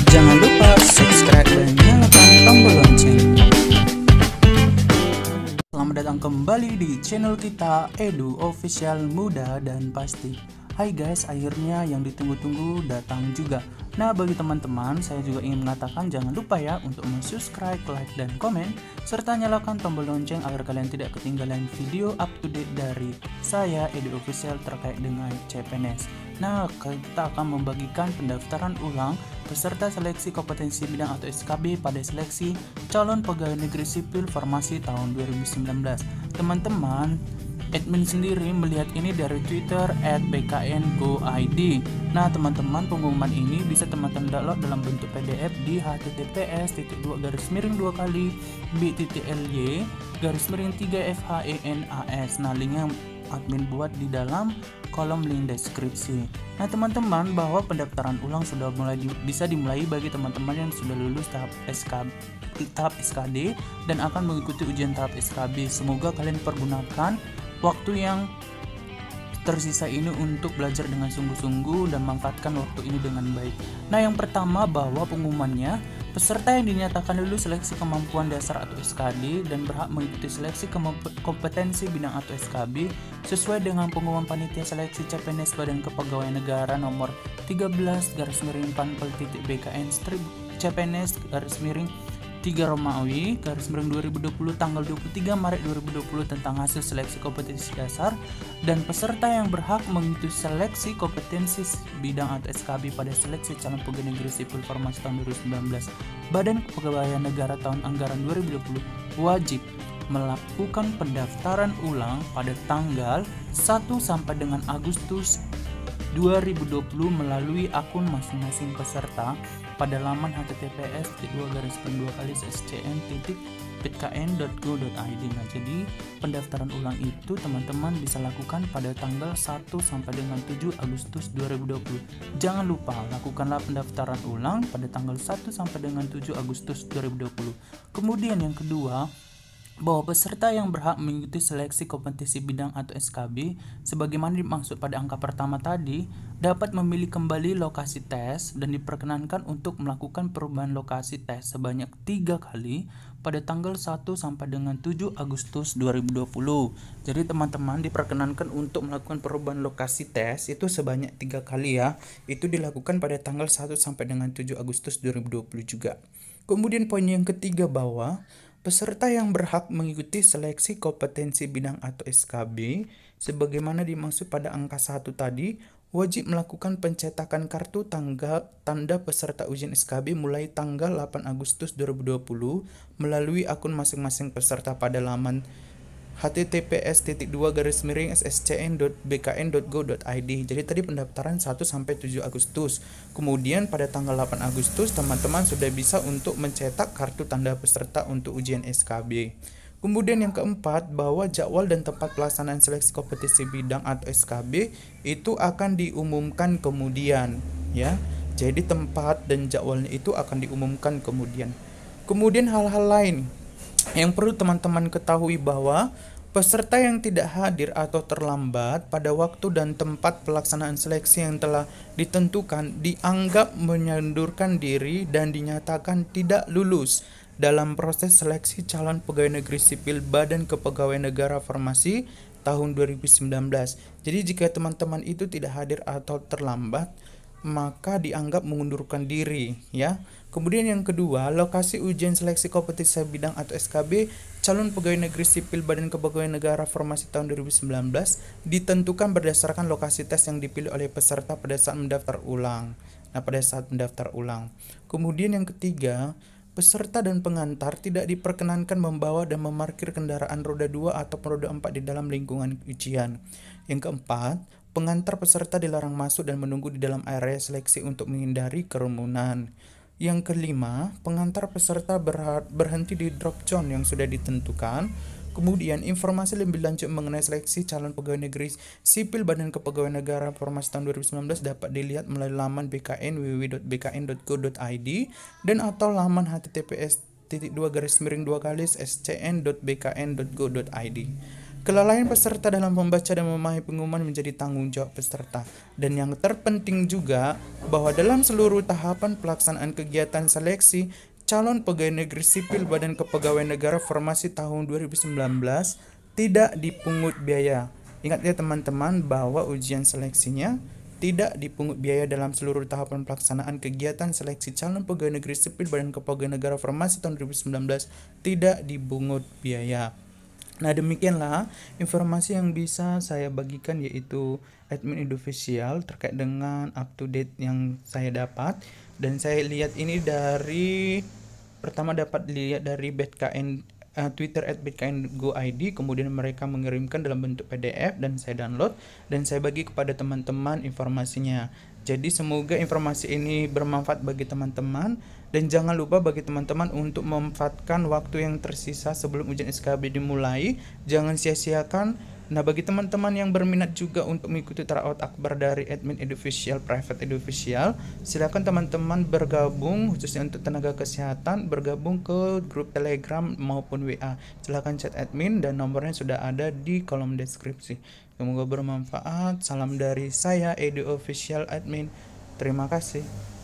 Jangan lupa subscribe dan nyalakan tombol lonceng. Selamat datang kembali di channel kita Edu Official Mudah dan Pasti. Hai guys, akhirnya yang ditunggu-tunggu datang juga. Nah, bagi teman-teman, saya juga ingin mengatakan jangan lupa ya untuk subscribe, like, dan komen, serta nyalakan tombol lonceng agar kalian tidak ketinggalan video up to date dari saya, Edu Official, terkait dengan CPNS. Nah, kita akan membagikan pendaftaran ulang peserta seleksi kompetensi bidang atau SKB pada seleksi calon pegawai negeri sipil farmasi tahun 2019. Teman-teman, admin sendiri melihat ini dari Twitter @bkngoid. Nah, teman-teman, pengumuman ini bisa teman-teman download dalam bentuk PDF di https://bit.ly/3FHENAS. Nah, linknya admin buat di dalam kolom link deskripsi. Nah, teman-teman, bahwa pendaftaran ulang sudah bisa dimulai bagi teman-teman yang sudah lulus tahap SKD dan akan mengikuti ujian tahap SKB. Semoga kalian pergunakan waktu yang tersisa ini untuk belajar dengan sungguh-sungguh dan manfaatkan waktu ini dengan baik. Nah, yang pertama, bahwa pengumumannya peserta yang dinyatakan lulus seleksi kemampuan dasar atau SKD dan berhak mengikuti seleksi kompetensi bidang atau SKB sesuai dengan pengumuman panitia seleksi CPNS Badan Kepegawaian Negara nomor 13/Panpel.BKN CPNS /3 Romawi /2020 tanggal 23 Maret 2020 tentang hasil seleksi kompetensi dasar dan peserta yang berhak mengikuti seleksi kompetensi bidang atau SKB pada seleksi calon pegawai negeri sipil farmasi tahun 2019 Badan Kepegawaian Negara tahun anggaran 2020 wajib melakukan pendaftaran ulang pada tanggal 1 sampai dengan Agustus 2020 melalui akun masing-masing peserta pada laman https://scn.bkn.go.id. Nah, jadi pendaftaran ulang itu teman-teman bisa lakukan pada tanggal 1 sampai dengan 7 Agustus 2020. Jangan lupa lakukanlah pendaftaran ulang pada tanggal 1 sampai dengan 7 Agustus 2020. Kemudian yang kedua, bahwa peserta yang berhak mengikuti seleksi kompetensi bidang atau SKB sebagaimana dimaksud pada angka pertama tadi dapat memilih kembali lokasi tes dan diperkenankan untuk melakukan perubahan lokasi tes sebanyak 3 kali pada tanggal 1 sampai dengan 7 Agustus 2020. Jadi teman-teman diperkenankan untuk melakukan perubahan lokasi tes itu sebanyak 3 kali ya. Itu dilakukan pada tanggal 1 sampai dengan 7 Agustus 2020 juga. Kemudian poin yang ketiga, bahwa peserta yang berhak mengikuti seleksi kompetensi bidang atau SKB sebagaimana dimaksud pada angka 1 tadi wajib melakukan pencetakan kartu tanda peserta ujian SKB mulai tanggal 8 Agustus 2020 melalui akun masing-masing peserta pada laman https://sscn.bkn.go.id. Jadi tadi pendaftaran 1 sampai 7 Agustus. Kemudian pada tanggal 8 Agustus teman-teman sudah bisa untuk mencetak kartu tanda peserta untuk ujian SKB. Kemudian yang keempat, bahwa jadwal dan tempat pelaksanaan seleksi kompetisi bidang atau SKB itu akan diumumkan kemudian ya. Jadi tempat dan jadwalnya itu akan diumumkan kemudian. Kemudian hal-hal lain yang perlu teman-teman ketahui, bahwa peserta yang tidak hadir atau terlambat pada waktu dan tempat pelaksanaan seleksi yang telah ditentukan dianggap menyundurkan diri dan dinyatakan tidak lulus dalam proses seleksi calon pegawai negeri sipil Badan Kepegawaian Negara Farmasi tahun 2019. Jadi jika teman-teman itu tidak hadir atau terlambat, maka dianggap mengundurkan diri ya. Kemudian yang kedua, lokasi ujian seleksi kompetensi bidang atau SKB calon pegawai negeri sipil Badan Kepegawaian Negara Farmasi tahun 2019 ditentukan berdasarkan lokasi tes yang dipilih oleh peserta pada saat mendaftar ulang. Kemudian yang ketiga, peserta dan pengantar tidak diperkenankan membawa dan memarkir kendaraan roda 2 atau roda 4 di dalam lingkungan ujian. Yang keempat, pengantar peserta dilarang masuk dan menunggu di dalam area seleksi untuk menghindari kerumunan. Yang kelima, pengantar peserta berhenti di drop zone yang sudah ditentukan. Kemudian informasi lebih lanjut mengenai seleksi calon pegawai negeri sipil Badan Kepegawaian Negara Farmasi tahun 2019 dapat dilihat melalui laman BKN www.bkn.go.id dan atau laman https://scn.bkn.go.id. Kelalaian peserta dalam membaca dan memahami pengumuman menjadi tanggung jawab peserta. Dan yang terpenting juga bahwa dalam seluruh tahapan pelaksanaan kegiatan seleksi calon pegawai negeri sipil Badan Kepegawaian Negara Formasi tahun 2019 tidak dipungut biaya. Ingat ya teman-teman bahwa ujian seleksinya tidak dipungut biaya dalam seluruh tahapan pelaksanaan kegiatan seleksi calon pegawai negeri sipil Badan Kepegawaian Negara Formasi tahun 2019 tidak dipungut biaya. Nah, demikianlah informasi yang bisa saya bagikan, yaitu admin Indofficial terkait dengan up to date yang saya dapat. Dan saya lihat ini dari pertama dapat dilihat dari BKN Twitter @bkn_go.id, kemudian mereka mengirimkan dalam bentuk PDF dan saya download dan saya bagi kepada teman-teman informasinya. Jadi semoga informasi ini bermanfaat bagi teman-teman dan jangan lupa bagi teman-teman untuk memanfaatkan waktu yang tersisa sebelum ujian SKB dimulai, jangan sia-siakan. Nah, bagi teman-teman yang berminat juga untuk mengikuti tarawih akbar dari admin Indofficial, private Indofficial, silakan teman-teman bergabung, khususnya untuk tenaga kesehatan, bergabung ke grup Telegram maupun WA. Silakan chat admin dan nomornya sudah ada di kolom deskripsi. Semoga bermanfaat. Salam dari saya, Edu Official Admin. Terima kasih.